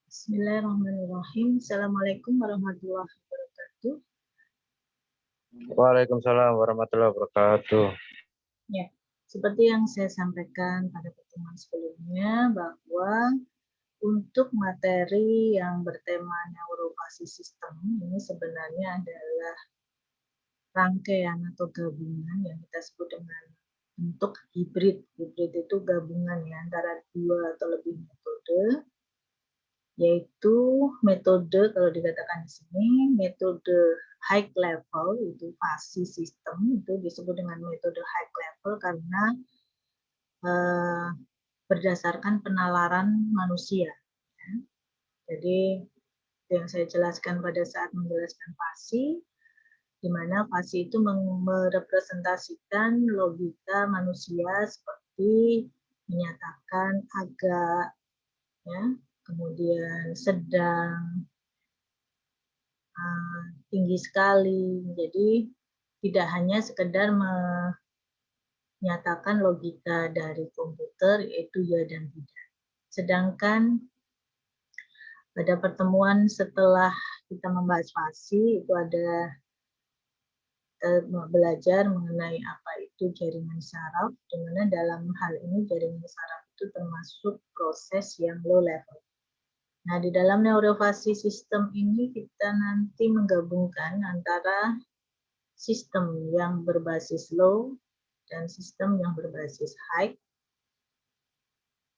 Bismillahirrahmanirrahim. Assalamualaikum warahmatullahi wabarakatuh. Waalaikumsalam warahmatullahi wabarakatuh. Ya, seperti yang saya sampaikan pada pertemuan sebelumnya bahwa untuk materi yang bertema neurovasi sistem ini sebenarnya adalah rangkaian atau gabungan yang kita sebut dengan bentuk hibrid. Hibrid itu gabungan ya antara dua atau lebih metode, yaitu metode kalau dikatakan di sini metode high level itu fasi sistem itu disebut dengan metode high level karena berdasarkan penalaran manusia. Jadi yang saya jelaskan pada saat menjelaskan fasi, di mana fasi itu merepresentasikan logika manusia seperti menyatakan agak, ya, kemudian sedang, tinggi sekali. Jadi tidak hanya sekedar menyatakan logika dari komputer yaitu ya dan tidak. Sedangkan pada pertemuan setelah kita membahas fasi itu ada belajar mengenai apa itu jaringan saraf, di mana dalam hal ini jaringan saraf itu termasuk proses yang low level. Nah, di dalam neurovasi sistem ini kita nanti menggabungkan antara sistem yang berbasis low dan sistem yang berbasis high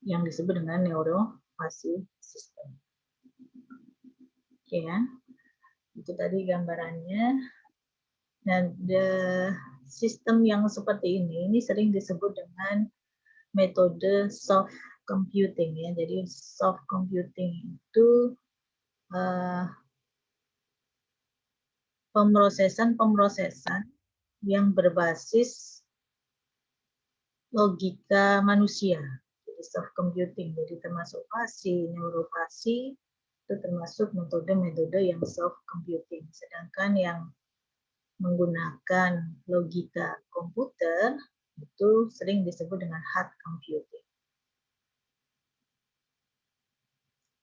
yang disebut dengan neurovasi sistem. Oke ya, itu tadi gambarannya. Dan sistem yang seperti ini sering disebut dengan metode soft computing ya. Jadi soft computing itu pemrosesan yang berbasis logika manusia. Jadi soft computing, jadi termasuk fasi, neurovasi, itu termasuk metode-metode yang soft computing. Sedangkan yang menggunakan logika komputer itu sering disebut dengan hard computing.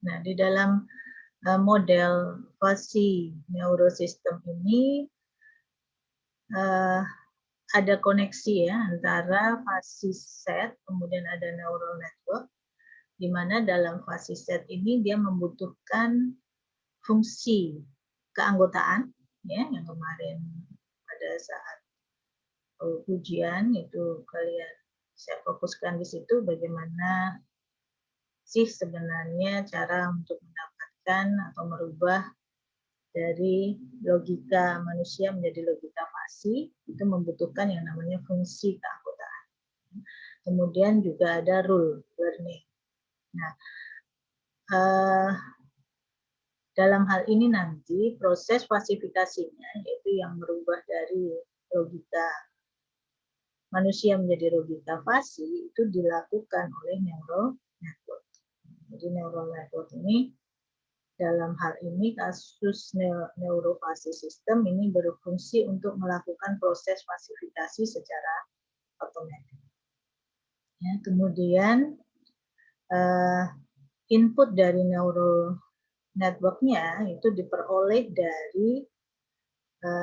Nah, di dalam model fasi neurosistem ini ada koneksi ya antara fasi set kemudian ada neural network, di mana dalam fasi set ini dia membutuhkan fungsi keanggotaan ya, yang kemarin pada saat ujian itu kalian saya fokuskan di situ bagaimana sih sebenarnya cara untuk mendapatkan atau merubah dari logika manusia menjadi logika fasi, itu membutuhkan yang namanya fungsi keanggotaan. Kemudian juga ada rule learning. Nah, dalam hal ini nanti proses fasifikasinya yaitu yang merubah dari logika manusia menjadi logika fasi itu dilakukan oleh neural network. Jadi neural network ini dalam hal ini kasus neurovasi sistem ini berfungsi untuk melakukan proses fasifikasi secara otomatis. Ya, kemudian input dari neural network-nya itu diperoleh dari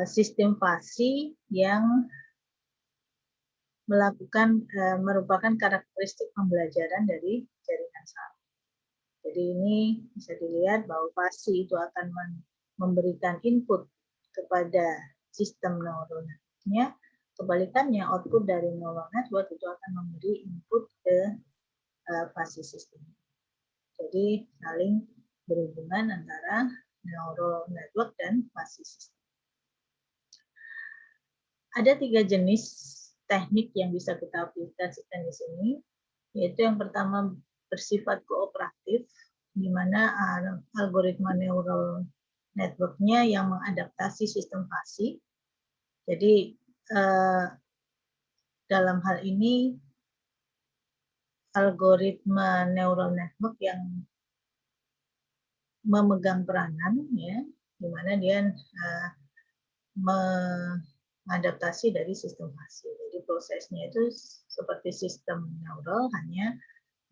sistem fasi yang merupakan karakteristik pembelajaran dari jaringan saraf. Jadi ini bisa dilihat bahwa fasi itu akan memberikan input kepada sistem neural network-nya. Kebalikannya, output dari neural network itu akan memberi input ke fasi sistem. Jadi saling berhubungan antara neural network dan fasi sistem. Ada 3 jenis teknik yang bisa kita aplikasikan di sini, yaitu yang pertama bersifat kooperatif, di mana algoritma neural network-nya yang mengadaptasi sistem fasi. Jadi dalam hal ini algoritma neural network yang memegang peranan, ya, di mana dia mengadaptasi dari sistem fasi. Jadi prosesnya itu seperti sistem neural, hanya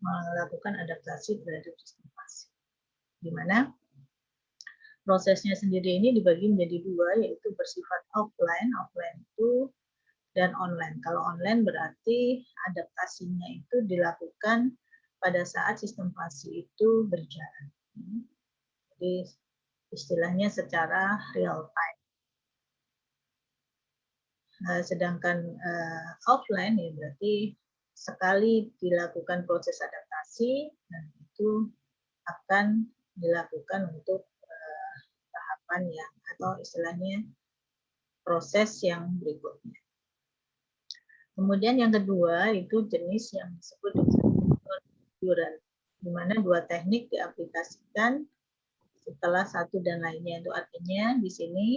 melakukan adaptasi terhadap sistem fasi. Di mana prosesnya sendiri ini dibagi menjadi dua, yaitu bersifat offline itu dan online. Kalau online berarti adaptasinya itu dilakukan pada saat sistem fasi itu berjalan. Jadi istilahnya secara real time. Sedangkan offline ya berarti sekali dilakukan proses adaptasi dan itu akan dilakukan untuk tahapan yang atau istilahnya proses yang berikutnya. Kemudian yang kedua itu jenis yang disebut procedural, di mana dua teknik diaplikasikan setelah satu dan lainnya. Itu artinya di sini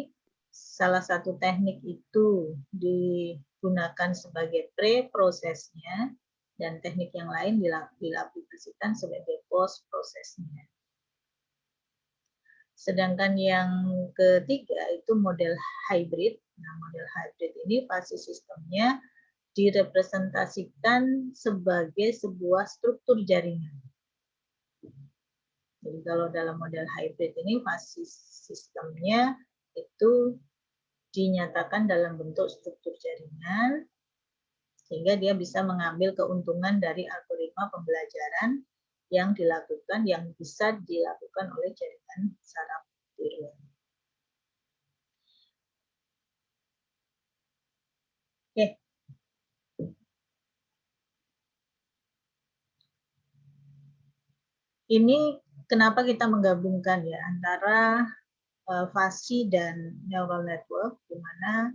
salah satu teknik itu digunakan sebagai pre-prosesnya dan teknik yang lain diaplikasikan sebagai post-prosesnya. Sedangkan yang ketiga itu model hybrid. Nah, model hybrid ini fasi sistemnya direpresentasikan sebagai sebuah struktur jaringan. Jadi kalau dalam model hybrid ini fasi sistemnya itu dinyatakan dalam bentuk struktur jaringan sehingga dia bisa mengambil keuntungan dari algoritma pembelajaran yang bisa dilakukan oleh jaringan saraf tiruan. Oke. Ini kenapa kita menggabungkan ya antara fasi dan neural network, di mana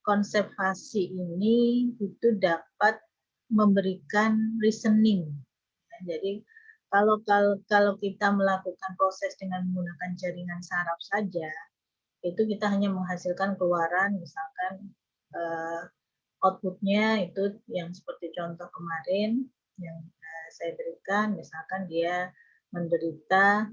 konsep fasi ini itu dapat memberikan reasoning. Jadi kalau kita melakukan proses dengan menggunakan jaringan saraf saja, itu kita hanya menghasilkan keluaran, misalkan outputnya itu yang seperti contoh kemarin yang saya berikan, misalkan dia menderita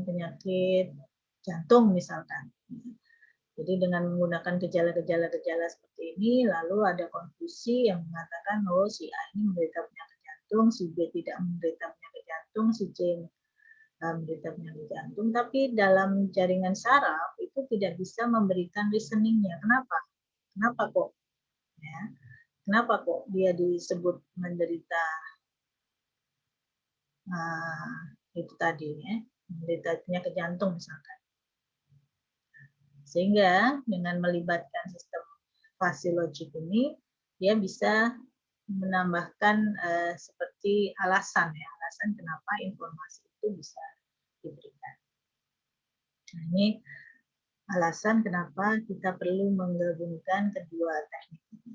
penyakit jantung misalkan. Jadi dengan menggunakan gejala-gejala seperti ini, lalu ada konklusi yang mengatakan, oh si A ini menderita penyakit jantung, si B tidak menderita penyakit jantung, si C menderita penyakit jantung. Tapi dalam jaringan saraf itu tidak bisa memberikan reasoningnya. Kenapa? Kenapa kok? Ya. Kenapa kok dia disebut menderita itu tadi ya, menderita penyakit jantung misalkan. Sehingga dengan melibatkan sistem fasi logik ini, dia bisa menambahkan seperti alasan kenapa informasi itu bisa diberikan. Nah, ini alasan kenapa kita perlu menggabungkan kedua teknik ini.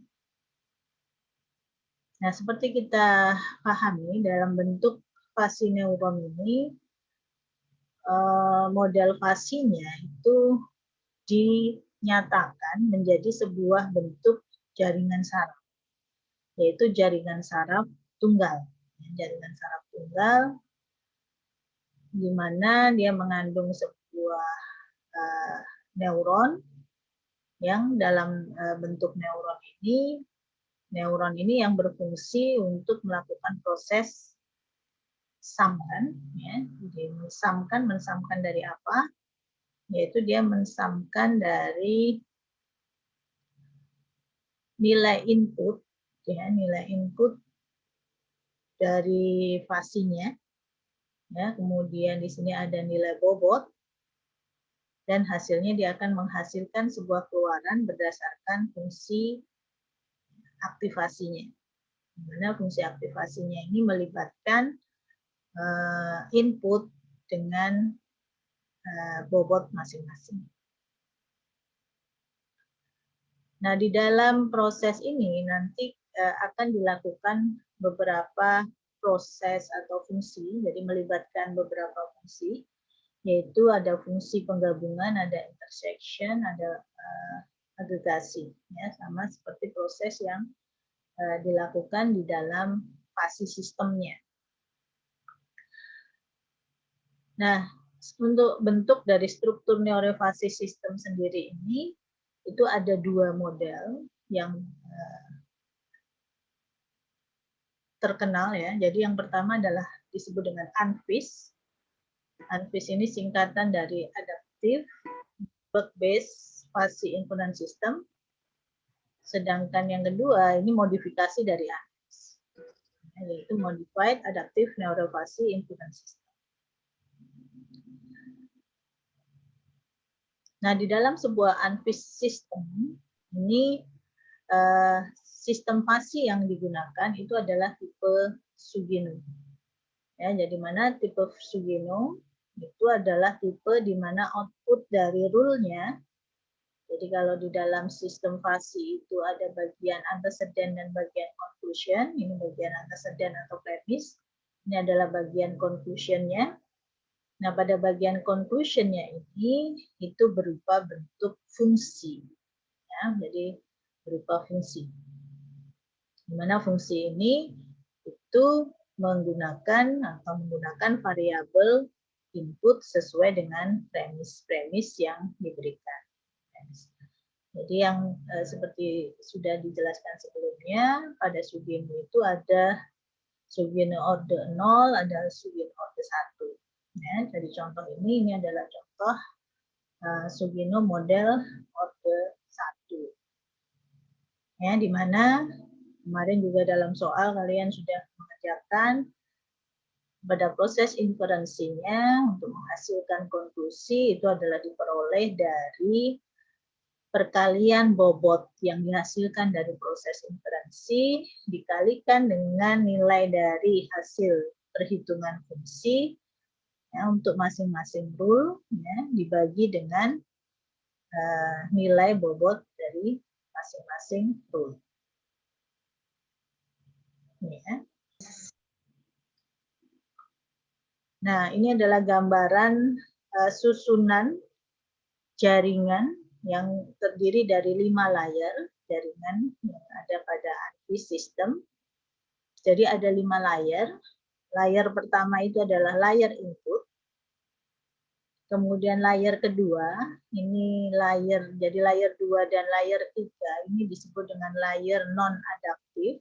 Nah, seperti kita pahami dalam bentuk fasi neuron ini, model fasinya itu dinyatakan menjadi sebuah bentuk jaringan saraf, yaitu jaringan saraf tunggal. Jaringan saraf tunggal di mana dia mengandung sebuah neuron yang dalam bentuk neuron ini yang berfungsi untuk melakukan proses samkan. Ya. Jadi mensamkan dari apa? Yaitu dia mensamkan dari nilai input, ya, nilai input dari fasinya. Ya, kemudian di sini ada nilai bobot, dan hasilnya dia akan menghasilkan sebuah keluaran berdasarkan fungsi aktivasinya. Di mana fungsi aktivasinya ini melibatkan input dengan bobot masing-masing. Nah, di dalam proses ini nanti akan dilakukan beberapa proses atau fungsi, jadi melibatkan beberapa fungsi, yaitu ada fungsi penggabungan, ada intersection, ada agregasi, ya, sama seperti proses yang dilakukan di dalam fasi sistemnya. Nah, untuk bentuk dari struktur neurofasi sistem sendiri ini, itu ada dua model yang terkenal ya. Jadi yang pertama adalah disebut dengan ANFIS. ANFIS ini singkatan dari Adaptive Work-Based Fuzzy Inference System. Sedangkan yang kedua ini modifikasi dari ANFIS, yaitu Modified Adaptive Neural Fuzzy Inference System. Nah, di dalam sebuah ANFIS system ini sistem fuzzy yang digunakan itu adalah tipe Sugeno. Ya, jadi mana tipe Sugeno itu adalah tipe di mana output dari rule-nya. Jadi kalau di dalam sistem fuzzy itu ada bagian antecedent dan bagian conclusion. Ini bagian antecedent atau premise. Ini adalah bagian conclusion-nya. Nah, pada bagian conclusion-nya ini itu berupa bentuk fungsi. Ya, jadi berupa fungsi. Di mana fungsi ini itu menggunakan variabel input sesuai dengan premis-premis yang diberikan. Jadi yang seperti sudah dijelaskan sebelumnya, pada Sugeno itu ada Sugeno order 0, ada Sugeno order 1. Ya, jadi contoh ini adalah contoh Sugeno model order 1. Ya, di mana kemarin juga dalam soal kalian sudah mengerjakan pada proses inferensinya untuk menghasilkan konklusi itu adalah diperoleh dari perkalian bobot yang dihasilkan dari proses inferensi dikalikan dengan nilai dari hasil perhitungan fungsi ya, untuk masing-masing rule ya, dibagi dengan nilai bobot dari masing-masing rule. Ya. Nah, ini adalah gambaran susunan jaringan yang terdiri dari 5 layer jaringan yang ada pada ANFIS system. Jadi ada 5 layer. Layer pertama itu adalah layer input. Kemudian layer kedua, ini layer, jadi layer 2 dan layer 3 ini disebut dengan layer non-adaptive.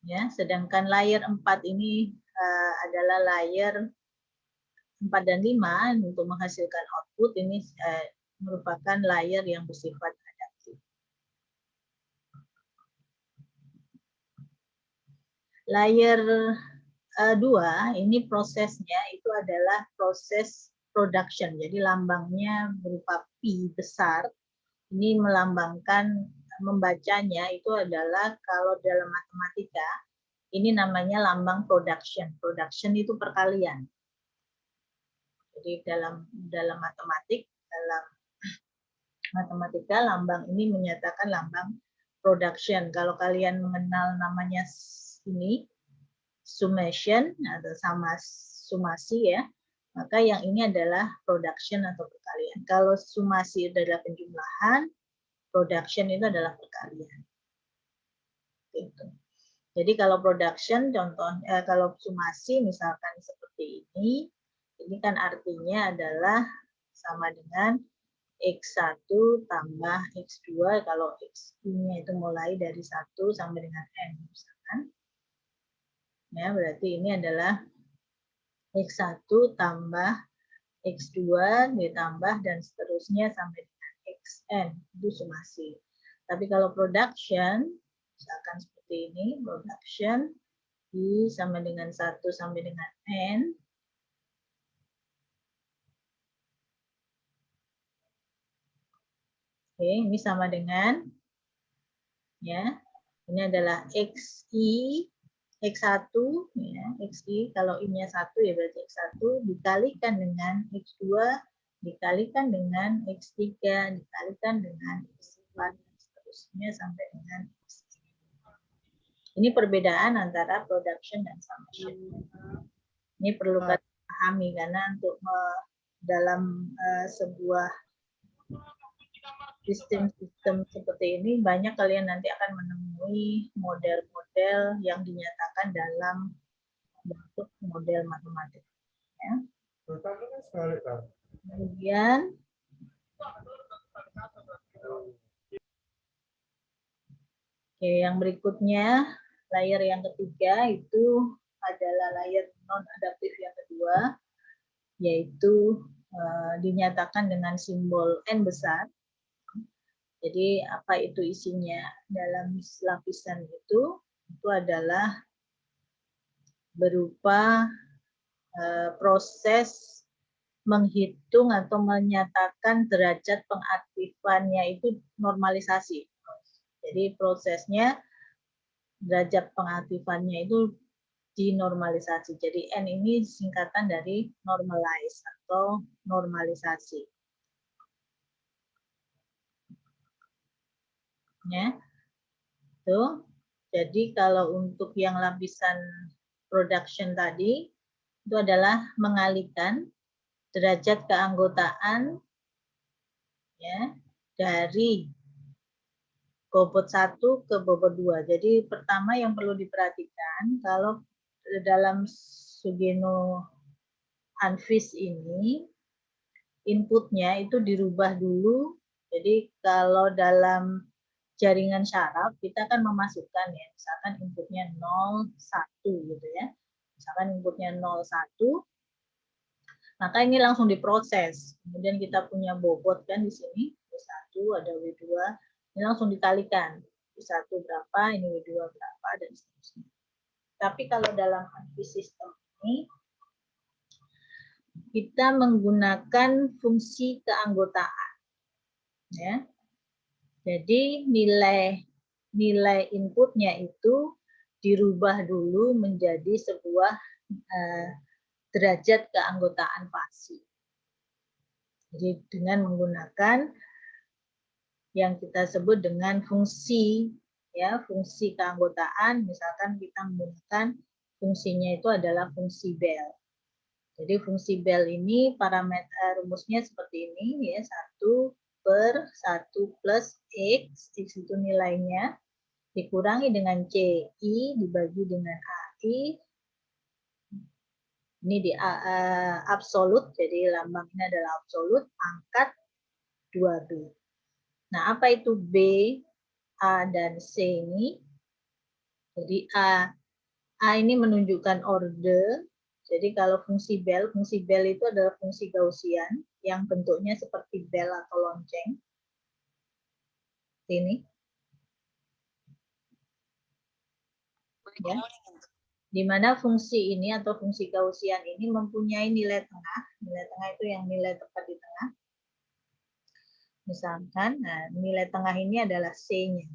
Ya, sedangkan layer 4 ini adalah layer 4 dan 5 untuk menghasilkan output ini merupakan layer yang bersifat adaptif. Layer 2 ini prosesnya itu adalah proses production. Jadi lambangnya berupa P besar. Ini melambangkan membacanya itu adalah kalau dalam matematika ini namanya lambang production. Production itu perkalian. Jadi dalam matematika lambang ini menyatakan lambang production. Kalau kalian mengenal namanya ini summation atau sumasi ya, maka yang ini adalah production atau perkalian. Kalau sumasi adalah penjumlahan, production itu adalah perkalian. Gitu. Jadi kalau production contohnya kalau sumasi misalkan seperti ini kan artinya adalah sama dengan X1 tambah X2 kalau X-nya itu mulai dari 1 sampai dengan N misalkan. Ya, berarti ini adalah X1 tambah X2 ditambah dan seterusnya sampai dengan Xn, itu sumasi. Tapi kalau production, misalkan seperti ini, production I sama dengan 1 sampai dengan N. Oke, ini sama dengan, ya, ini adalah XI, X1, ya, XI, kalau I-nya 1 ya berarti X1, dikalikan dengan X2, dikalikan dengan X3, dikalikan dengan X4, dan seterusnya sampai dengan X. Ini perbedaan antara production dan summation. Ini perlu kita pahami karena untuk dalam sebuah sistem seperti ini banyak kalian nanti akan menemui model-model yang dinyatakan dalam bentuk model matematik. Ya. Kemudian yang berikutnya, layer yang ketiga itu adalah layer non-adaptif yang kedua, yaitu dinyatakan dengan simbol N besar. Jadi apa itu isinya dalam lapisan itu adalah berupa proses menghitung atau menyatakan derajat pengaktifannya itu normalisasi. Jadi prosesnya derajat pengaktifannya itu dinormalisasi. Jadi N ini singkatan dari normalize atau normalisasi. Ya. Tuh. Jadi kalau untuk yang lapisan production tadi itu adalah mengalihkan derajat keanggotaan ya dari bobot 1 ke bobot 2. Jadi pertama yang perlu diperhatikan kalau dalam Sugeno Anfis ini inputnya itu dirubah dulu. Jadi kalau dalam jaringan syaraf kita kan memasukkan ya, misalkan inputnya 0, 1 gitu ya. Misalkan inputnya 0, 1, maka ini langsung diproses. Kemudian kita punya bobot kan di sini, W1 ada W2, ini langsung dikalikan. W1 berapa, ini W2 berapa, dan seterusnya. Tapi kalau dalam Anfis sistem ini, kita menggunakan fungsi keanggotaan. Ya. Jadi nilai inputnya itu dirubah dulu menjadi sebuah derajat keanggotaan fasi. Jadi dengan menggunakan yang kita sebut dengan fungsi ya, fungsi keanggotaan, misalkan kita menggunakan fungsinya itu adalah fungsi Bell. Jadi fungsi Bell ini parameter rumusnya seperti ini ya, 1 per 1 plus X itu nilainya, dikurangi dengan CI dibagi dengan AI, ini di absolut, jadi lambang ini adalah absolut, pangkat 2B. Nah, apa itu B, A, dan C ini? Jadi A ini menunjukkan order. Jadi kalau fungsi Bell itu adalah fungsi Gaussian yang bentuknya seperti bell atau lonceng. Ini. Ya. Di mana fungsi ini atau fungsi Gaussian ini mempunyai nilai tengah. Nilai tengah itu yang nilai tepat di tengah. Misalkan, nah, nilai tengah ini adalah C-nya.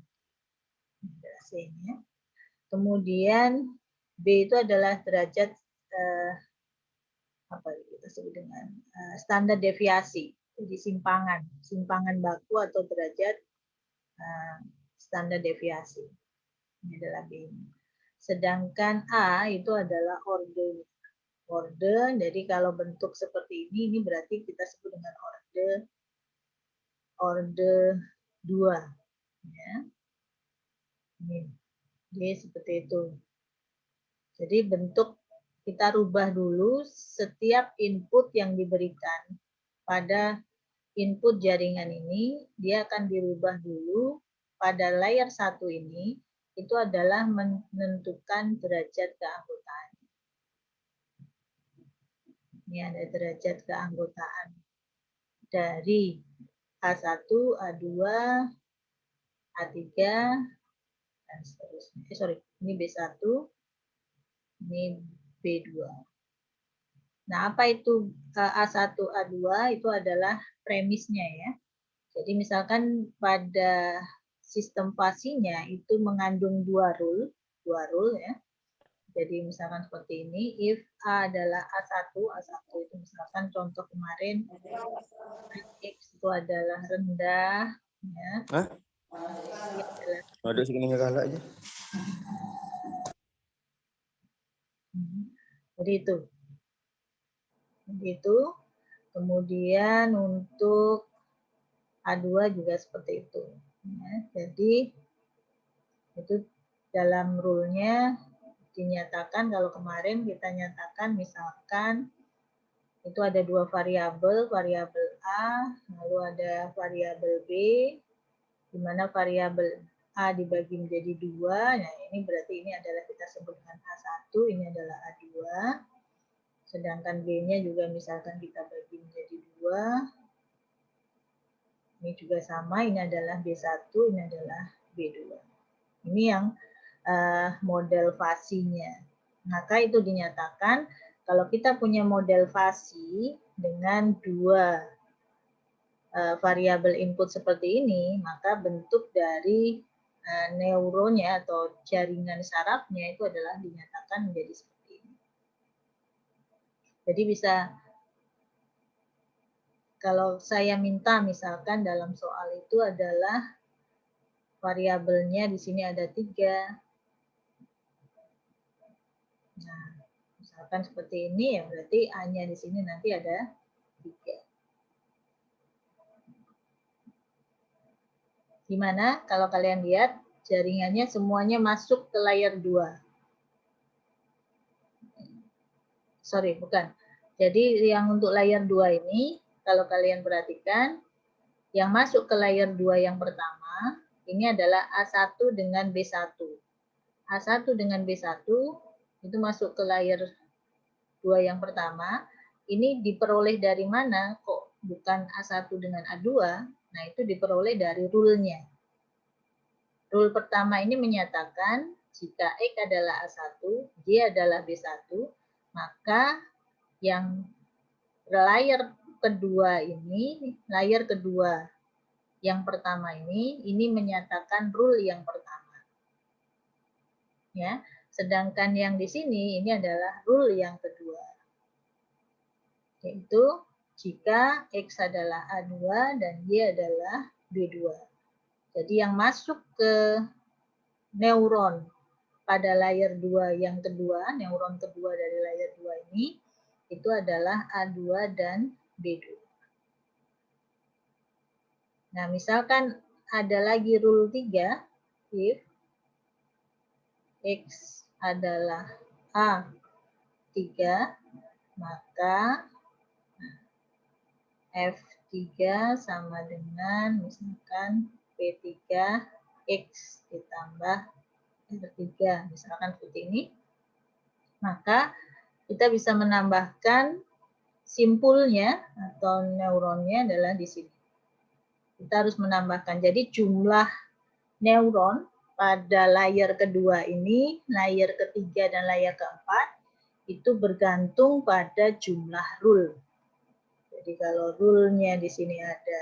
C-nya. Kemudian B itu adalah derajat apa kita sebut dengan standar deviasi, jadi simpangan baku atau derajat standar deviasi. Ini adalah B. Sedangkan A itu adalah order. Jadi kalau bentuk seperti ini berarti kita sebut dengan order 2. Ya. Ini. Jadi seperti itu. Jadi bentuk kita rubah dulu setiap input yang diberikan pada input jaringan ini, dia akan dirubah dulu pada layer 1 ini, itu adalah menentukan derajat keanggotaan. Ini ada derajat keanggotaan dari A1, A2, A3, dan seterusnya. Ini B1, ini B2. Nah, apa itu A1, A2? Itu adalah premisnya ya. Jadi misalkan pada sistem fasinya itu mengandung dua rule ya. Jadi misalkan seperti ini, if A adalah A1 itu misalkan contoh kemarin X itu adalah rendah ya. Hah? Ada segini galak aja. Jadi itu. Begitu. Kemudian untuk A2 juga seperti itu. Ya, jadi itu dalam rule-nya dinyatakan, kalau kemarin kita nyatakan misalkan itu ada dua variabel, variabel A, lalu ada variabel B, di mana variabel A dibagi menjadi 2, nah ini berarti ini adalah kita sebutkan A1, ini adalah A2, sedangkan B-nya juga misalkan kita bagi menjadi 2, ini juga sama, ini adalah B1, ini adalah B2. Ini yang model fasinya. Maka itu dinyatakan kalau kita punya model fasi dengan dua variabel input seperti ini, maka bentuk dari neuronnya atau jaringan sarafnya itu adalah dinyatakan menjadi seperti ini. Jadi bisa, kalau saya minta misalkan dalam soal itu adalah variabelnya di sini ada 3. Nah, misalkan seperti ini ya berarti A-nya di sini nanti ada 3. Dimana kalau kalian lihat jaringannya semuanya masuk ke layer 2. Sorry, bukan. Jadi yang untuk layer 2 ini, kalau kalian perhatikan, yang masuk ke layer 2 yang pertama, ini adalah A1 dengan B1. A1 dengan B1 itu masuk ke layer 2 yang pertama, ini diperoleh dari mana? Kok bukan A1 dengan A2? Nah, itu diperoleh dari rule-nya. Rule pertama ini menyatakan jika X adalah A1, Y adalah B1, maka yang layer kedua ini, layer kedua yang pertama ini menyatakan rule yang pertama. Ya, sedangkan yang di sini ini adalah rule yang kedua. Yaitu jika X adalah A2 dan Y adalah B2. Jadi yang masuk ke neuron pada layer 2 yang kedua, neuron kedua dari layer 2 ini, itu adalah A2 dan B2. Nah, misalkan ada lagi rule 3, if X adalah A3, maka F3 sama dengan misalkan P3X ditambah R3, misalkan seperti ini. Maka kita bisa menambahkan simpulnya atau neuronnya adalah di sini. Kita harus menambahkan. Jadi jumlah neuron pada layer kedua ini, layer ketiga dan layer keempat, itu bergantung pada jumlah rule. Jadi kalau rule-nya di sini ada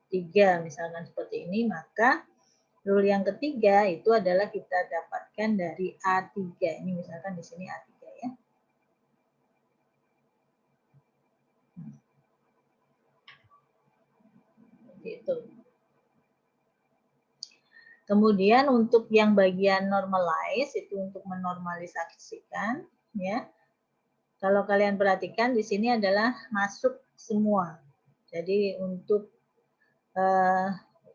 3, misalkan seperti ini, maka rule yang ketiga itu adalah kita dapatkan dari A3. Ini misalkan di sini A3 ya. Itu. Kemudian untuk yang bagian normalize itu untuk menormalisasikan ya. Kalau kalian perhatikan di sini adalah masuk semua. Jadi untuk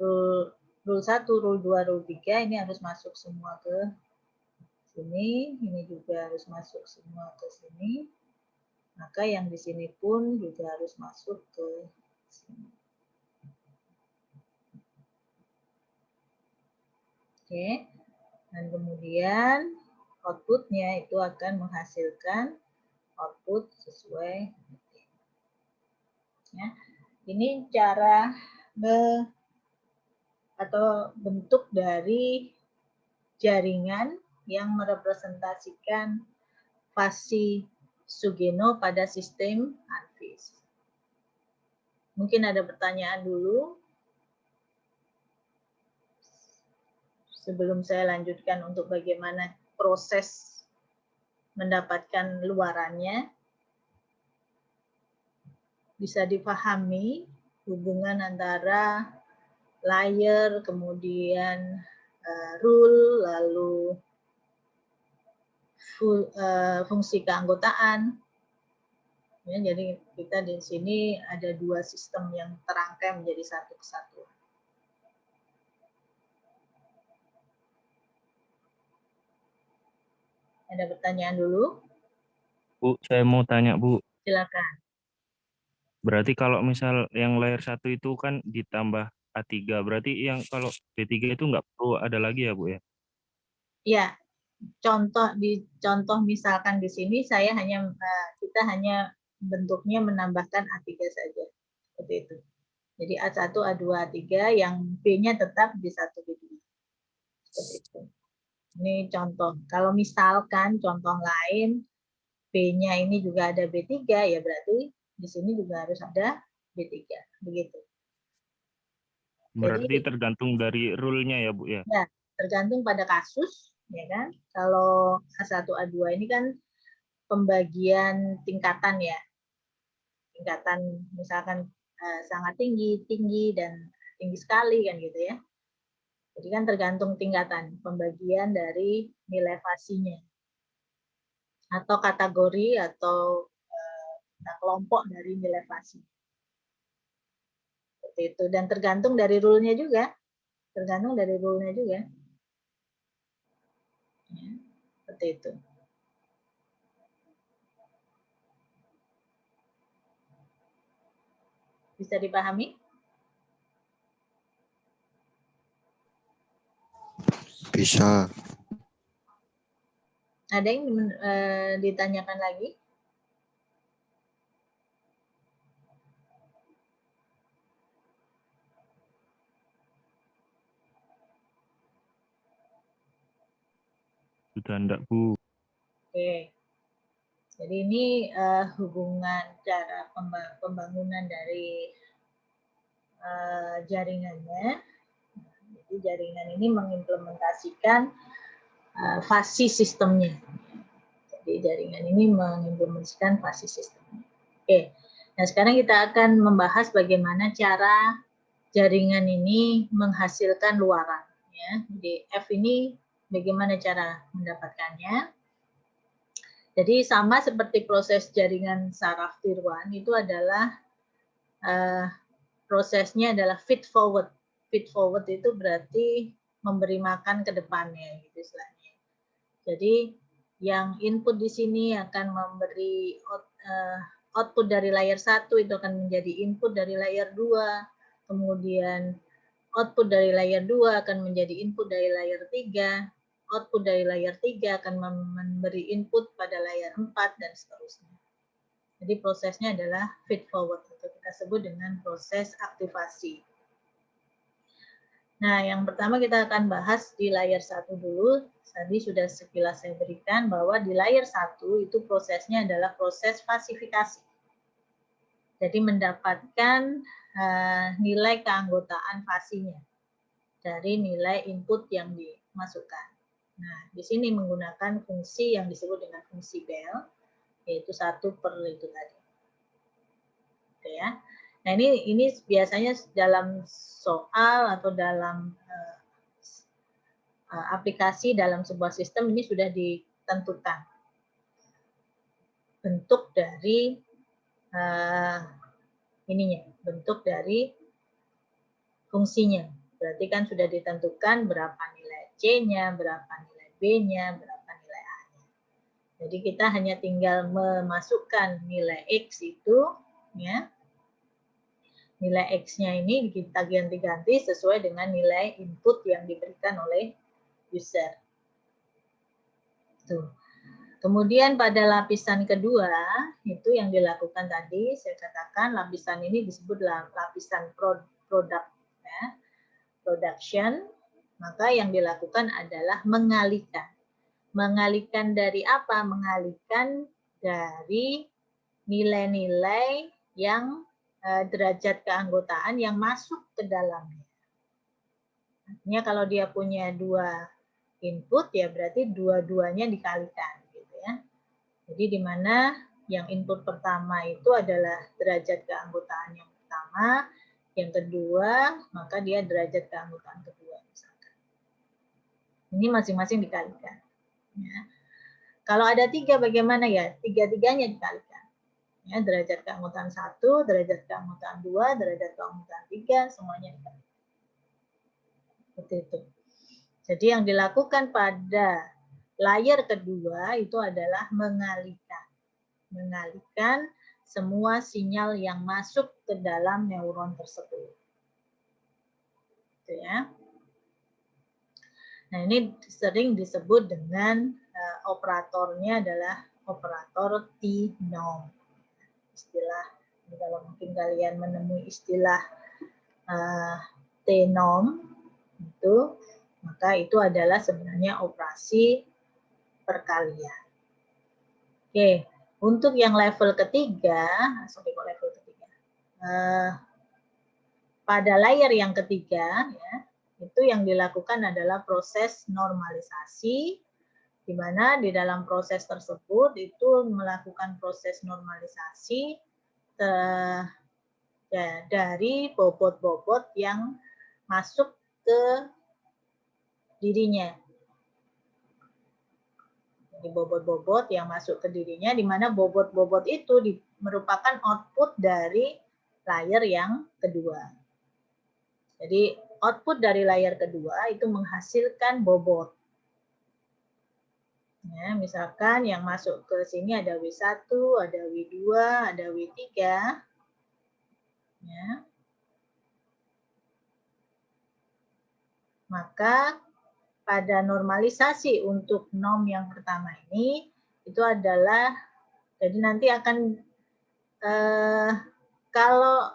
rule 1, rule 2, rule 3 ini harus masuk semua ke sini, ini juga harus masuk semua ke sini. Maka yang di sini pun juga harus masuk ke sini. Oke, dan kemudian outputnya itu akan menghasilkan output sesuai. Ya, ini cara atau bentuk dari jaringan yang merepresentasikan fasi Sugeno pada sistem ANFIS. Mungkin ada pertanyaan dulu sebelum saya lanjutkan untuk bagaimana proses mendapatkan luarannya. Bisa dipahami hubungan antara layer, kemudian rule, lalu fungsi keanggotaan. Ya, jadi kita di sini ada dua sistem yang terangkai menjadi satu kesatuan. Ada pertanyaan dulu? Bu, saya mau tanya, Bu. Silakan. Berarti kalau misal yang layer 1 itu kan ditambah A3, berarti yang kalau B3 itu nggak perlu ada lagi ya, Bu ya? Ya, contoh misalkan di sini kita hanya bentuknya menambahkan A3 saja. Seperti itu. Jadi A1, A2, A3 yang B-nya tetap B1, B2. Seperti itu. Ini contoh. Kalau misalkan contoh lain B-nya ini juga ada B3, ya berarti di sini juga harus ada B3. Begitu. Berarti Jadi tergantung dari rule-nya ya, Bu ya? ya, tergantung pada kasus, ya kan? Kalau A1, A2 ini kan pembagian tingkatan ya. Tingkatan misalkan sangat tinggi, tinggi, dan tinggi sekali kan gitu ya. Jadi kan tergantung tingkatan pembagian dari nilai fasinya. Atau kategori atau kelompok dari nilai fasi. Seperti itu. Dan tergantung dari rule-nya juga. Tergantung dari rule-nya juga. Ya, seperti itu. Bisa dipahami? Bisa. Ada yang ditanyakan lagi? Sudah enggak, Bu? Oke. Jadi ini hubungan cara pembangunan dari jaringannya. Jadi jaringan ini mengimplementasikan fasi sistemnya. Jadi jaringan ini mengimplementasikan fasi sistemnya. Oke. Nah, sekarang kita akan membahas bagaimana cara jaringan ini menghasilkan luaran. Ya. Jadi F ini bagaimana cara mendapatkannya. Jadi sama seperti proses jaringan saraf tiruan itu adalah prosesnya adalah feed forward. Feed forward itu berarti memberi makan ke depannya gitu istilahnya. Jadi yang input di sini akan memberi output dari layer 1 itu akan menjadi input dari layer 2, kemudian output dari layer 2 akan menjadi input dari layer 3, output dari layer 3 akan memberi input pada layer 4 dan seterusnya. Jadi prosesnya adalah feed forward, itu kita sebut dengan proses aktivasi. Nah, yang pertama kita akan bahas di layer 1 dulu. Tadi sudah sekilas saya berikan bahwa di layer 1 itu prosesnya adalah proses fasifikasi. Jadi mendapatkan nilai keanggotaan fasinya dari nilai input yang dimasukkan. Nah, di sini menggunakan fungsi yang disebut dengan fungsi Bell, yaitu 1 per itu tadi. Oke ya. Nah, ini biasanya dalam soal atau dalam aplikasi dalam sebuah sistem ini sudah ditentukan bentuk dari bentuk dari fungsinya. Berarti kan sudah ditentukan berapa nilai C-nya, berapa nilai B-nya, berapa nilai A-nya. Jadi kita hanya tinggal memasukkan nilai X itu, ya. Nilai X-nya ini kita ganti-ganti sesuai dengan nilai input yang diberikan oleh user. Tuh. Kemudian pada lapisan kedua, itu yang dilakukan tadi, saya katakan lapisan ini disebut lapisan product, ya, production, maka yang dilakukan adalah mengalihkan. Mengalihkan dari apa? Mengalihkan dari nilai-nilai yang derajat keanggotaan yang masuk ke dalamnya. Artinya kalau dia punya 2 input, ya berarti dua-duanya dikalikan. Jadi di mana yang input pertama itu adalah derajat keanggotaan yang pertama, yang kedua maka dia derajat keanggotaan kedua misalkan. Ini masing-masing dikalikan. Ya. Kalau ada 3 bagaimana ya? Tiga-tiganya dikalikan. Ya, derajat keanggotaan 1, derajat keanggotaan 2, derajat keanggotaan 3, semuanya dikalikan. Seperti itu. Jadi yang dilakukan pada layer kedua itu adalah mengalihkan semua sinyal yang masuk ke dalam neuron tersebut. Gitu ya. Nah, ini sering disebut dengan operatornya adalah operator T-norm. Istilah, kalau mungkin kalian menemui istilah T-norm itu, maka itu adalah sebenarnya operasi perkalian. Oke, untuk yang level ketiga, pada layer yang ketiga, ya, itu yang dilakukan adalah proses normalisasi, di mana di dalam proses tersebut itu melakukan proses normalisasi dari bobot-bobot yang masuk ke dirinya. Jadi bobot-bobot yang masuk ke dirinya, di mana bobot-bobot itu merupakan output dari layer yang kedua. Jadi output dari layer kedua itu menghasilkan bobot. Ya, misalkan yang masuk ke sini ada W1, ada W2, ada W3. Ya. Maka pada normalisasi untuk norm yang pertama ini, itu adalah, jadi nanti akan, kalau,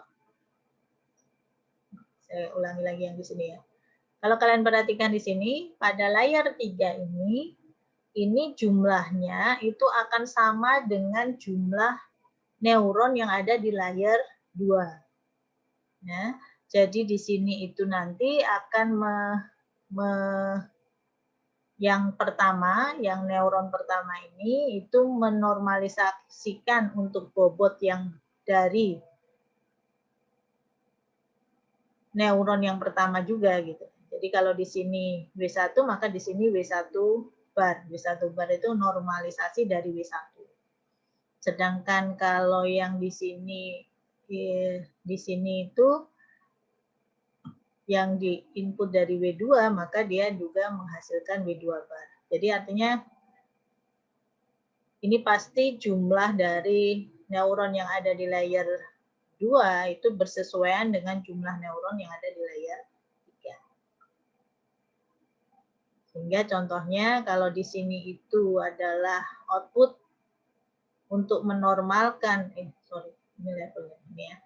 saya ulangi lagi yang di sini ya. Kalau kalian perhatikan di sini, pada layer 3 ini jumlahnya itu akan sama dengan jumlah neuron yang ada di layer 2. Ya, jadi di sini itu nanti akan yang pertama, yang neuron pertama ini itu menormalisasikan untuk bobot yang dari neuron yang pertama juga gitu. Jadi kalau di sini W1, maka di sini W1 bar. W1 bar itu normalisasi dari W1. Sedangkan kalau yang di sini itu yang di input dari W2, maka dia juga menghasilkan W2 bar. Jadi artinya ini pasti jumlah dari neuron yang ada di layer 2 itu bersesuaian dengan jumlah neuron yang ada di layer 3. Sehingga contohnya kalau di sini itu adalah output untuk menormalkan, ini levelnya ini ya.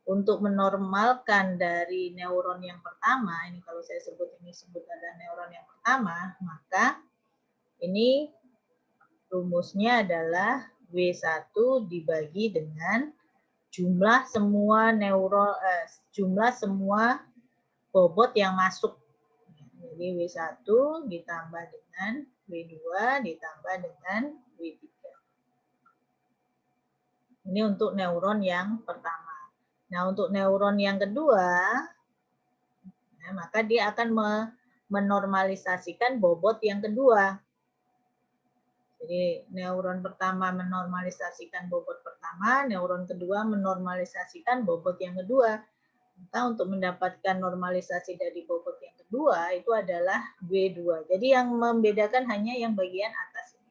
Untuk menormalkan dari neuron yang pertama, ini kalau saya sebut ada neuron yang pertama, maka ini rumusnya adalah W1 dibagi dengan jumlah semua jumlah semua bobot yang masuk. Jadi W1 ditambah dengan W2 ditambah dengan W3. Ini untuk neuron yang pertama. Nah, untuk neuron yang kedua, nah, maka dia akan menormalisasikan bobot yang kedua. Jadi neuron pertama menormalisasikan bobot pertama, neuron kedua menormalisasikan bobot yang kedua. Maka untuk mendapatkan normalisasi dari bobot yang kedua itu adalah W2. Jadi yang membedakan hanya yang bagian atas ini.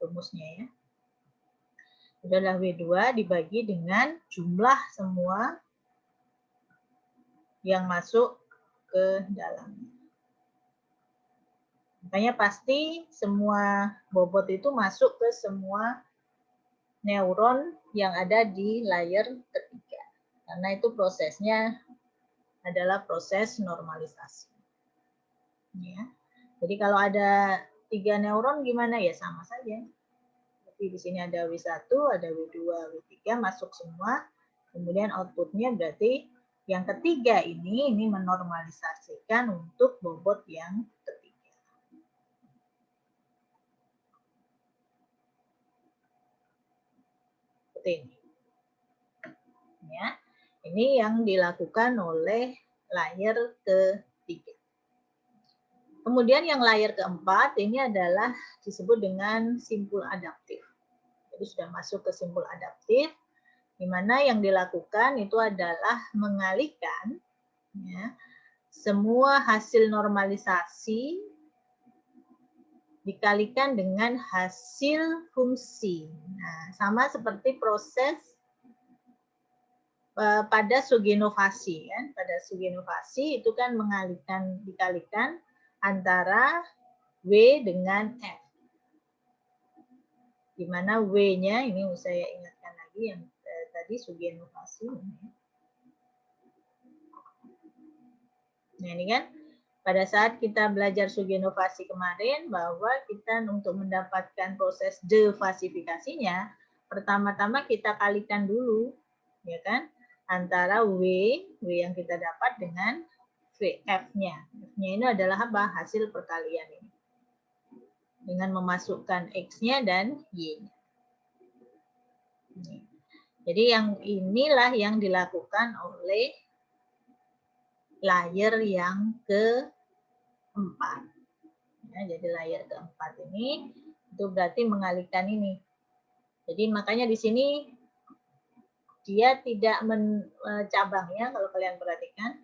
Rumusnya ya. Adalah W2 dibagi dengan jumlah semua yang masuk ke dalamnya. Makanya pasti semua bobot itu masuk ke semua neuron yang ada di layer ketiga. Karena itu prosesnya adalah proses normalisasi. Ya. Jadi kalau ada 3 neuron gimana ya, sama saja. Jadi di sini ada W1, ada W2, W3 masuk semua. Kemudian outputnya berarti yang ketiga ini menormalisasikan untuk bobot yang ketiga. Seperti ini. Ya. Ini yang dilakukan oleh layer ketiga. Kemudian yang layer keempat ini adalah disebut dengan simpul adaptif. Jadi sudah masuk ke simpul adaptif, di mana yang dilakukan itu adalah mengalihkan ya, semua hasil normalisasi dikalikan dengan hasil fungsi. Nah, sama seperti proses pada sugenovasi kan. Pada sugenovasi itu kan dikalikan antara W dengan F. Di mana W-nya ini saya ingatkan lagi yang tadi sugenovasi. Nah, ini kan pada saat kita belajar sugenovasi kemarin bahwa kita untuk mendapatkan proses defasifikasinya, pertama-tama kita kalikan dulu, ya kan, antara W yang kita dapat dengan F-nya. F-nya ini adalah apa? Hasil perkalian ini. Dengan memasukkan X-nya dan Y-nya. Jadi yang inilah yang dilakukan oleh layer yang keempat. Ya, jadi layer keempat ini itu berarti mengalihkan ini. Jadi makanya di sini dia tidak mencabang ya, kalau kalian perhatikan.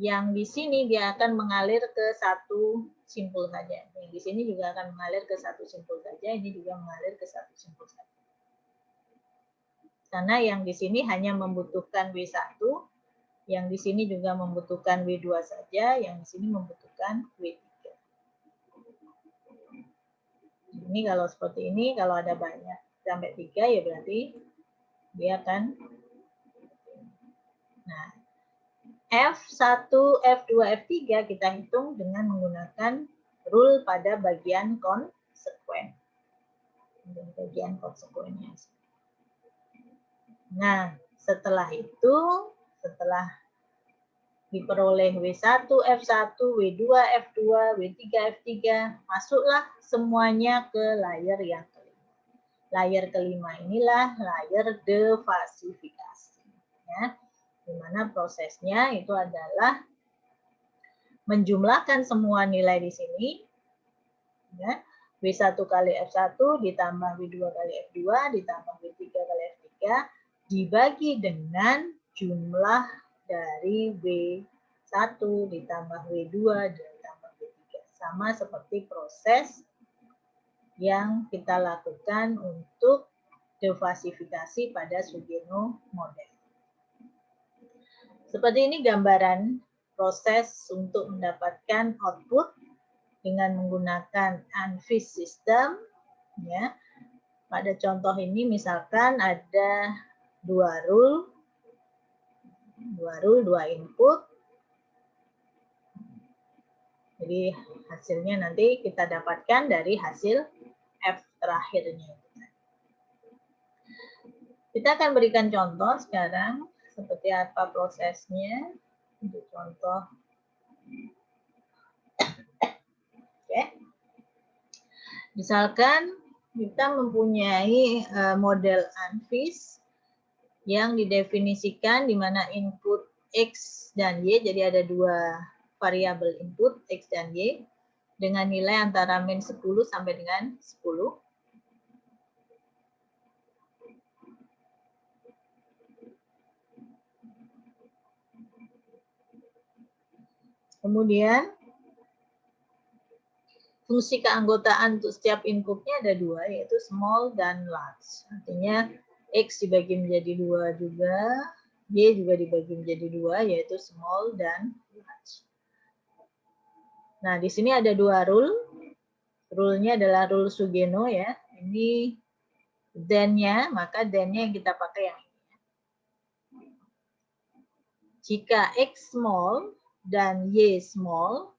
Yang di sini dia akan mengalir ke satu simpul saja. Yang di sini juga akan mengalir ke satu simpul saja. Ini juga mengalir ke satu simpul saja. Karena yang di sini hanya membutuhkan W1. Yang di sini juga membutuhkan W2 saja, yang di sini membutuhkan W3. Ini kalau seperti ini, kalau ada banyak sampai 3 ya berarti dia akan. Nah, F1, F2, F3 kita hitung dengan menggunakan rule pada bagian konsekuen. Bagian konsekuennya. Nah, setelah itu, setelah diperoleh W1, F1, W2, F2, W3, F3, masuklah semuanya ke layer yang kelima. Layer kelima inilah layer defasifikasi. Ya, di mana prosesnya itu adalah menjumlahkan semua nilai di sini. Ya, W1 kali F1 ditambah W2 kali F2 ditambah W3 kali F3 dibagi dengan jumlah dari W1 ditambah W2 ditambah W3. Sama seperti proses yang kita lakukan untuk defasifikasi pada Sugeno model. Seperti ini gambaran proses untuk mendapatkan output dengan menggunakan ANFIS system. Ya. Pada contoh ini misalkan ada dua rule, dua input. Jadi hasilnya nanti kita dapatkan dari hasil F terakhirnya. Kita akan berikan contoh sekarang seperti apa prosesnya. Untuk contoh. Oke. Misalkan kita mempunyai model ANFIS yang didefinisikan di mana input X dan Y, jadi ada dua variabel input X dan Y dengan nilai antara min 10 sampai dengan 10. Kemudian fungsi keanggotaan untuk setiap inputnya ada dua, yaitu small dan large. Artinya X dibagi menjadi dua juga, Y juga dibagi menjadi dua, yaitu small dan large. Nah, di sini ada dua rule. Rule-nya adalah rule Sugeno ya. Ini then-nya, maka then-nya yang kita pakai yang ini. Jika X small dan Y small,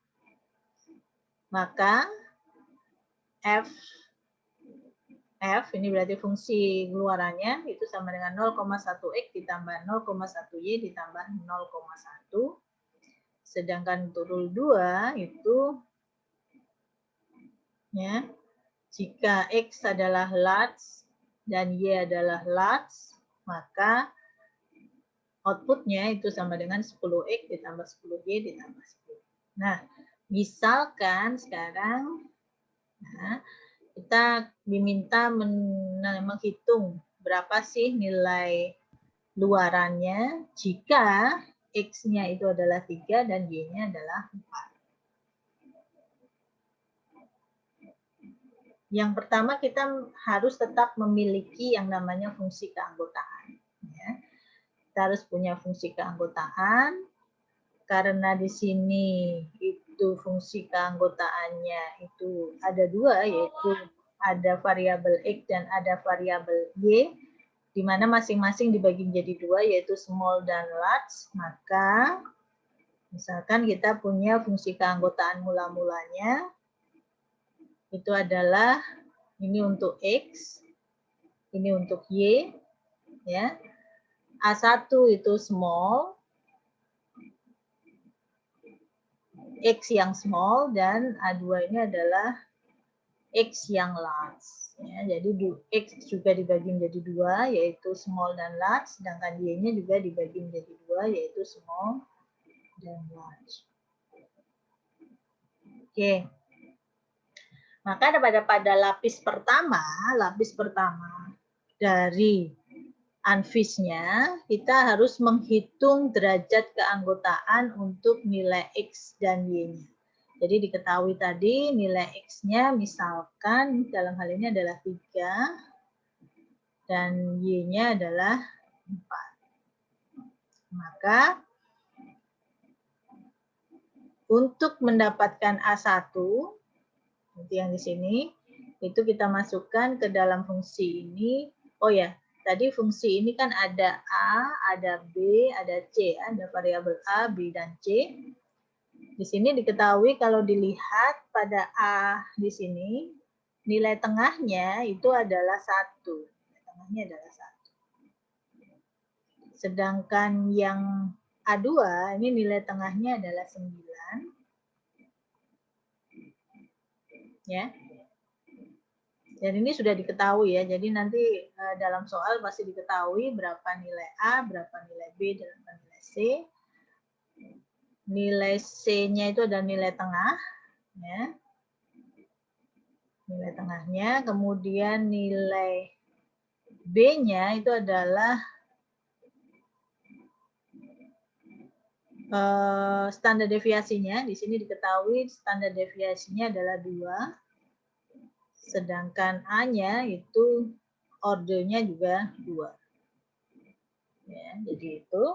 maka F ini berarti fungsi keluarannya itu sama dengan 0,1X ditambah 0,1Y ditambah 0,1. Sedangkan untuk rule 2 itu ya, jika X adalah large dan Y adalah large, maka outputnya itu sama dengan 10X ditambah 10Y ditambah 10. Nah, misalkan sekarang nah, kita diminta menghitung berapa sih nilai luarannya jika X-nya itu adalah 3 dan Y-nya adalah 4. Yang pertama kita harus tetap memiliki yang namanya fungsi keanggotaan. Ya. Kita harus punya fungsi keanggotaan karena di sini itu fungsi keanggotaannya itu ada dua, yaitu ada variabel X dan ada variabel Y, di mana masing-masing dibagi menjadi dua, yaitu small dan large. Maka misalkan kita punya fungsi keanggotaan mula-mulanya, itu adalah ini untuk X, ini untuk Y, ya. A1 itu small, X yang small, dan A2 ini adalah X yang large. Ya, jadi X juga dibagi menjadi dua, yaitu small dan large, sedangkan Y-nya juga dibagi menjadi dua, yaitu small dan large. Oke. Maka pada lapis pertama dari unfished-nya, kita harus menghitung derajat keanggotaan untuk nilai X dan Y-nya. Jadi diketahui tadi nilai X-nya misalkan dalam hal ini adalah 3 dan Y-nya adalah 4. Maka untuk mendapatkan A1, seperti yang di sini, itu kita masukkan ke dalam fungsi ini. Oh ya, tadi fungsi ini kan ada A, ada B, ada C, ada variabel A, B, dan C. Di sini diketahui kalau dilihat pada A di sini, nilai tengahnya itu adalah 1. Nilai tengahnya adalah 1. Sedangkan yang A2, ini nilai tengahnya adalah 9. Ya. Dan ini sudah diketahui ya, jadi nanti dalam soal pasti diketahui berapa nilai A, berapa nilai B, dan berapa nilai C. Nilai C-nya itu ada nilai tengah, ya. Nilai tengahnya, kemudian nilai B-nya itu adalah standar deviasinya. Di sini diketahui standar deviasinya adalah 2. Sedangkan A-nya itu ordernya juga 2. Ya, jadi itu.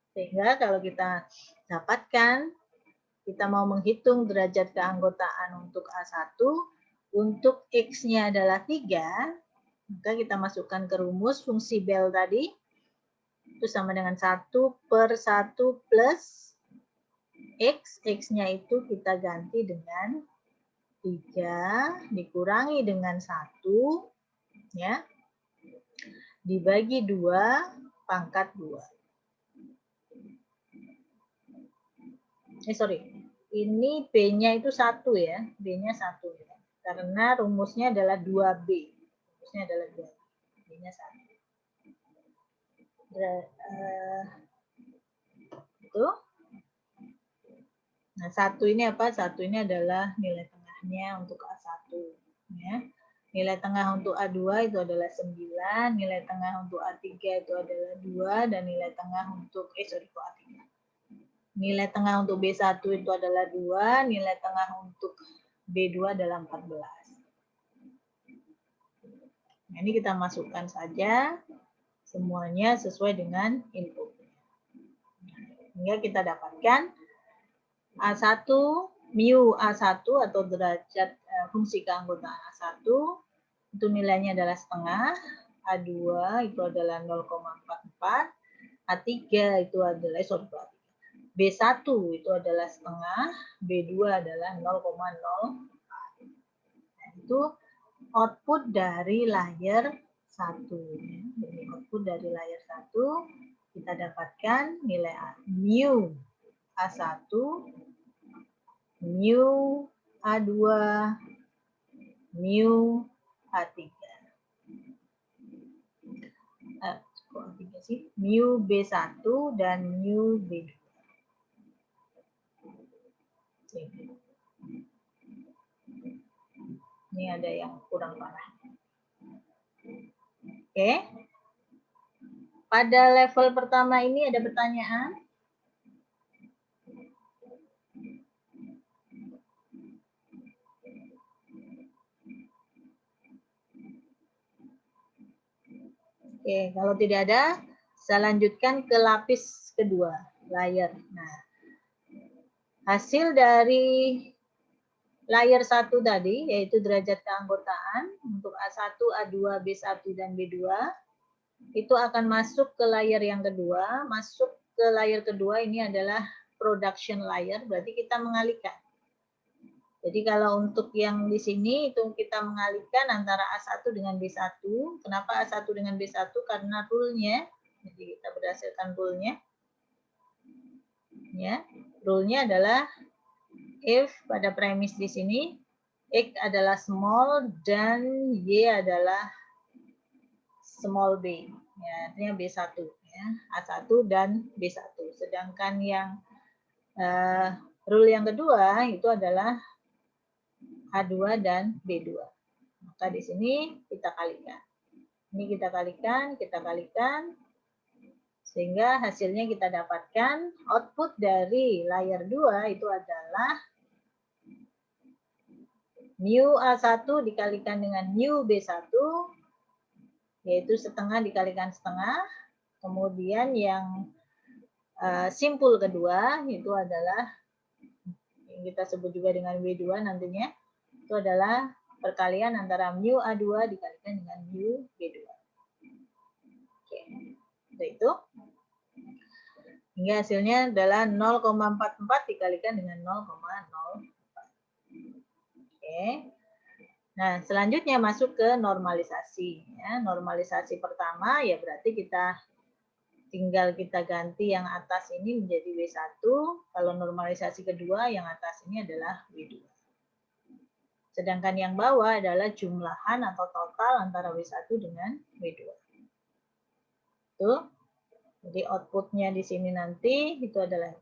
Sehingga kalau kita dapatkan, kita mau menghitung derajat keanggotaan untuk A1, untuk X-nya adalah 3, maka kita masukkan ke rumus fungsi Bell tadi, itu sama dengan 1/1 plus X. X-nya itu kita ganti dengan 3 dikurangi dengan 1, ya, dibagi 2 pangkat 2. Ini B-nya itu 1 ya, B-nya 1 ya. Karena rumusnya adalah 2B. Rumusnya adalah 2B. B-nya 1. Itu. Nah, 1 ini apa? 1 ini adalah nilai tengahnya untuk A1. Ya. Nilai tengah untuk A2 itu adalah 9, nilai tengah untuk A3 itu adalah 2, dan nilai tengah untuk A3. Nilai tengah untuk B1 itu adalah 2, nilai tengah untuk B2 adalah 14. Nah, ini kita masukkan saja semuanya sesuai dengan input. Hingga kita dapatkan A1, mu A1 atau derajat fungsi keanggotaan A1, itu nilainya adalah setengah, A2 itu adalah 0,44, A3 itu adalah, B1 itu adalah setengah, B2 adalah 0,04. Nah, itu output dari layer 1. Jadi output dari layer 1 kita dapatkan nilai mu A1, mu A2, mu A3. Mu B1 dan mu B2. Ini ada yang kurang parah. Oke. Pada level pertama ini ada pertanyaan? Oke, kalau tidak ada, saya lanjutkan ke lapis kedua, layer. Nah, hasil dari layer 1 tadi, yaitu derajat keanggotaan untuk A1, A2, B1, dan B2, itu akan masuk ke layer yang kedua. Masuk ke layer kedua ini adalah production layer, berarti kita mengalihkan. Jadi kalau untuk yang di sini itu kita mengalihkan antara A1 dengan B1. Kenapa A1 dengan B1? Karena rule-nya. Jadi kita berdasarkan rule-nya. Ya, rule-nya adalah if pada premis di sini X adalah small dan Y adalah small b. Ya, artinya B1 ya. A1 dan B1. Sedangkan yang rule yang kedua itu adalah A2 dan B2. Maka di sini kita kalikan. Ini kita kalikan, sehingga hasilnya kita dapatkan output dari layer 2 itu adalah mu A1 dikalikan dengan mu B1, yaitu setengah dikalikan setengah. Kemudian yang simpul kedua itu adalah, yang kita sebut juga dengan W2 nantinya, itu adalah perkalian antara mu A2 dikalikan dengan mu B2. Oke, itu. Hingga hasilnya adalah 0,44 dikalikan dengan 0,04. Oke. Nah, selanjutnya masuk ke normalisasi. Ya, normalisasi pertama ya berarti tinggal kita ganti yang atas ini menjadi W1. Kalau normalisasi kedua yang atas ini adalah W2. Sedangkan yang bawah adalah jumlahan atau total antara W1 dengan W2. Tuh. Jadi outputnya di sini nanti itu adalah.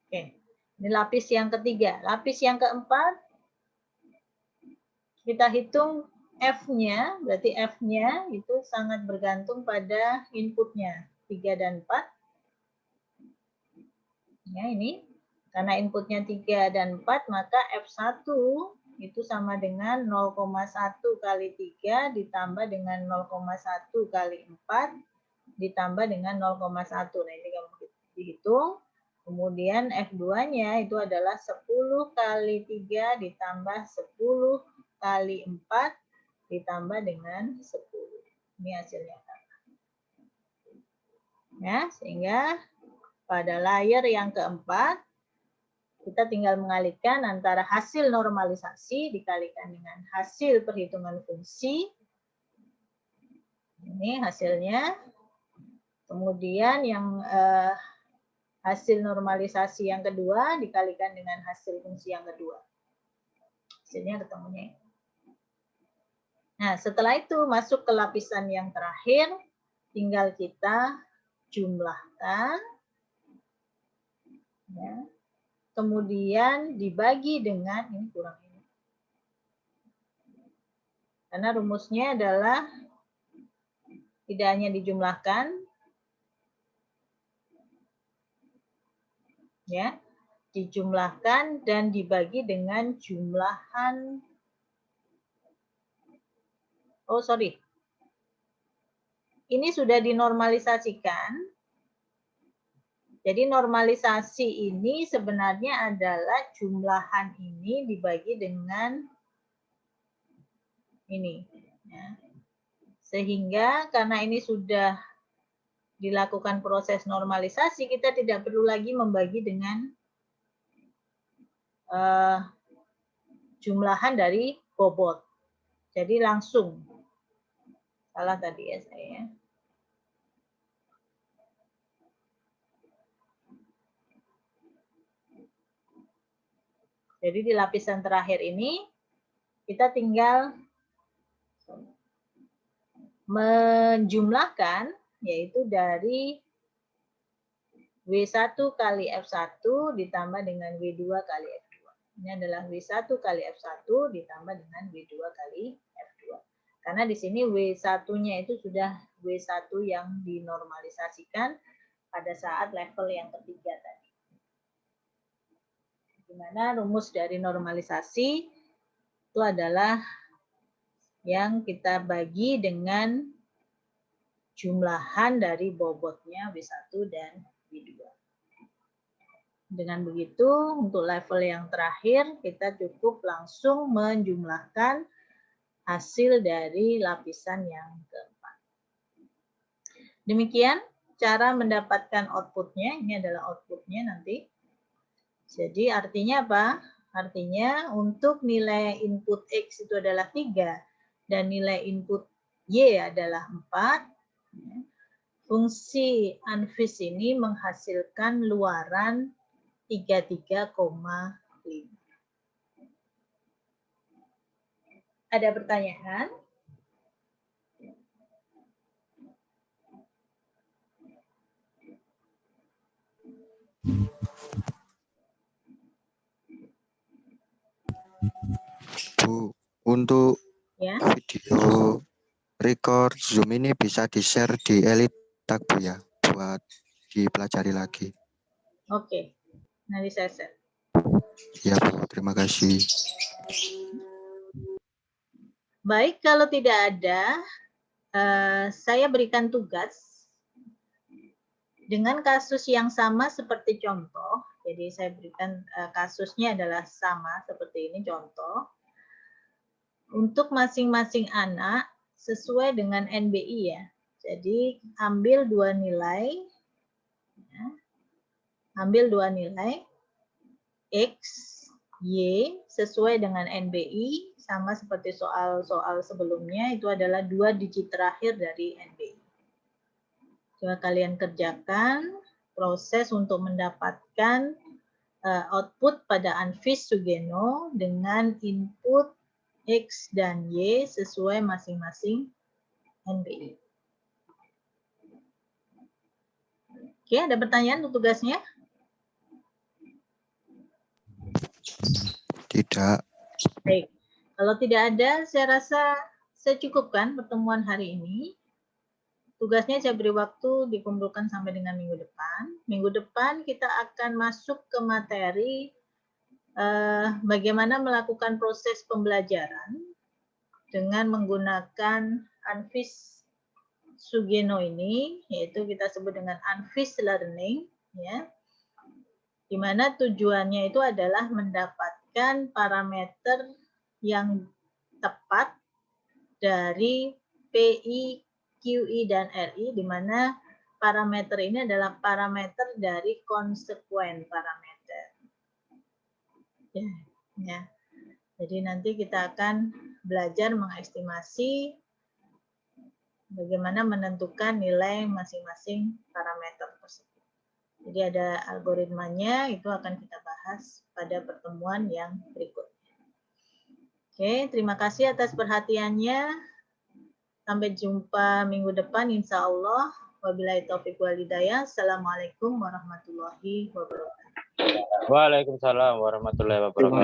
Oke. Ini lapis yang ketiga. Lapis yang keempat, kita hitung F-nya, berarti F-nya itu sangat bergantung pada inputnya, 3 dan 4. Ya, ini. Karena inputnya 3 dan 4, maka F1 itu sama dengan 0,1 kali 3 ditambah dengan 0,1 kali 4 ditambah dengan 0,1. Nah, ini kamu dihitung. Kemudian F2-nya itu adalah 10 kali 3 ditambah 10 kali 4 ditambah dengan 10. Ini hasilnya. Ya, sehingga pada layer yang keempat, kita tinggal mengalihkan antara hasil normalisasi dikalikan dengan hasil perhitungan fungsi. Ini hasilnya. Kemudian yang hasil normalisasi yang kedua dikalikan dengan hasil fungsi yang kedua. Hasilnya ketemunya. Nah, setelah itu masuk ke lapisan yang terakhir, tinggal kita jumlahkan. Ya. Kemudian dibagi dengan, ini kurang ini. Karena rumusnya adalah tidak hanya dijumlahkan, ya, dijumlahkan dan dibagi dengan jumlahan. Oh, sorry. Ini sudah dinormalisasikan. Jadi normalisasi ini sebenarnya adalah jumlahan ini dibagi dengan ini. Ya. Sehingga karena ini sudah dilakukan proses normalisasi, kita tidak perlu lagi membagi dengan jumlahan dari bobot. Jadi langsung. Salah tadi ya saya. Jadi di lapisan terakhir ini, kita tinggal menjumlahkan, yaitu dari W1 kali F1 ditambah dengan W2 kali F2. Ini adalah W1 kali F1 ditambah dengan W2 kali F2. Karena di sini W1-nya itu sudah W1 yang dinormalisasikan pada saat level yang ketiga tadi. Di mana rumus dari normalisasi itu adalah yang kita bagi dengan jumlahan dari bobotnya B1 dan B2. Dengan begitu, untuk level yang terakhir, kita cukup langsung menjumlahkan hasil dari lapisan yang keempat. Demikian cara mendapatkan outputnya. Ini adalah outputnya nanti. Jadi artinya apa? Artinya untuk nilai input X itu adalah 3 dan nilai input Y adalah 4. Fungsi unfis ini menghasilkan luaran 33,5. Ada pertanyaan? Bu, untuk Ya. video record Zoom ini bisa di-share di Elitak, Bu ya, buat dipelajari lagi. Oke. Nanti saya share. Ya, Bu. Terima kasih. Baik, kalau tidak ada, saya berikan tugas dengan kasus yang sama seperti contoh. Jadi saya berikan kasusnya adalah sama seperti ini contoh. Untuk masing-masing anak sesuai dengan NBI ya. Jadi ambil dua nilai, ya. Ambil dua nilai X, Y sesuai dengan NBI sama seperti soal-soal sebelumnya itu adalah 2 digit terakhir dari NBI. Coba kalian kerjakan proses untuk mendapatkan output pada Anfis Sugeno dengan input X dan Y sesuai masing-masing NBI. Oke, ada pertanyaan untuk tugasnya? Tidak. Baik, kalau tidak ada, saya rasa saya cukupkan pertemuan hari ini. Tugasnya saya beri waktu dikumpulkan sampai dengan minggu depan. Minggu depan kita akan masuk ke materi bagaimana melakukan proses pembelajaran dengan menggunakan Anfis Sugeno ini, yaitu kita sebut dengan Anfis Learning, ya, di mana tujuannya itu adalah mendapatkan parameter yang tepat dari PI, QI, dan RI, di mana parameter ini adalah parameter dari konsekuen parameter. Ya. Jadi nanti kita akan belajar mengestimasi bagaimana menentukan nilai masing-masing parameter tersebut. Jadi ada algoritmanya, itu akan kita bahas pada pertemuan yang berikutnya. Oke, terima kasih atas perhatiannya. Sampai jumpa minggu depan, insya Allah. Wabillahi taufiq wal hidayah. Assalamualaikum warahmatullahi wabarakatuh. Waalaikumsalam warahmatullahi wabarakatuh.